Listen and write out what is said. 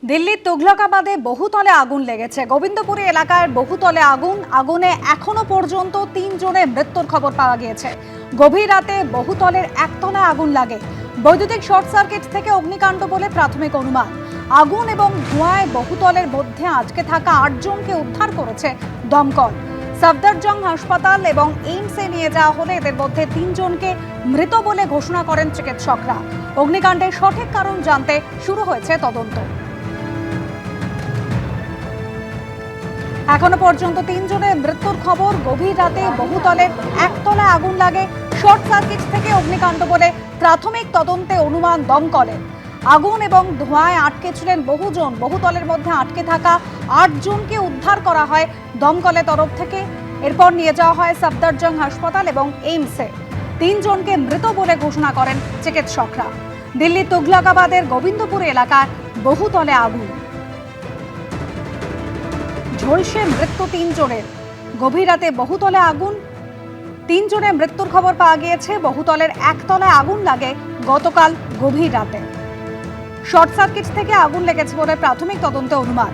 দিল্লির তুঘলকাবাদে বহুতলে আগুন লেগেছে। গোবিন্দপুরী এলাকার বহুতলে আগুনে এখনো পর্যন্ত 3 জনের মৃত্যুর খবর পাওয়া গিয়েছে। গভীর রাতে বহুতলের একতলায় আগুন লাগে। বৈদ্যুতিক শর্ট সার্কিট থেকে অগ্নিকাণ্ড বলে প্রাথমিক অনুমান। আগুন এবং ধোঁয়ায় বহুতলের মধ্যে আটকে থাকা 8 জনকে উদ্ধার করেছে দমকল। সফদরজং হাসপাতাল এবং এইমসে নিয়ে যাওয়া হলে এদের মধ্যে 3 জনকে মৃত বলে ঘোষণা করেন চিকিৎসকরা। অগ্নিকাণ্ডের সঠিক কারণ জানতে শুরু হয়েছে তদন্ত। এখনো পর্যন্ত 3 জনের মৃত্যুর খবর। গভীর রাতে বহুতলের একতলায় আগুন লাগে। শর্ট সার্কিট থেকে অগ্নিকাণ্ড বলে প্রাথমিক তদন্তে অনুমান দমকলের। আগুন এবং ধোঁয়ায় আটকে ছিলেন বহুজন। বহুতলের মধ্যে আটকে থাকা 8 জনকে উদ্ধার করা হয় দমকলের তরফ থেকে। এরপর নিয়ে যাওয়া হয় সফদরজং হাসপাতাল এবং এইমসে। 3 জনকে মৃত বলে ঘোষণা করেন চিকিৎসকরা। দিল্লির তুঘলকাবাদের গোবিন্দপুর এলাকায় বহুতলে আগুন, ঝলসে মৃত্যু 3 জনের। গভীর রাতে বহুতলে আগুন, 3 জনের মৃত্যুর খবর পাওয়া গিয়েছে। বহুতলের একতলায় আগুন লাগে গতকাল গভীর রাতে। শর্ট সার্কিট থেকে আগুন লেগেছে বলে প্রাথমিক তদন্তে অনুমান।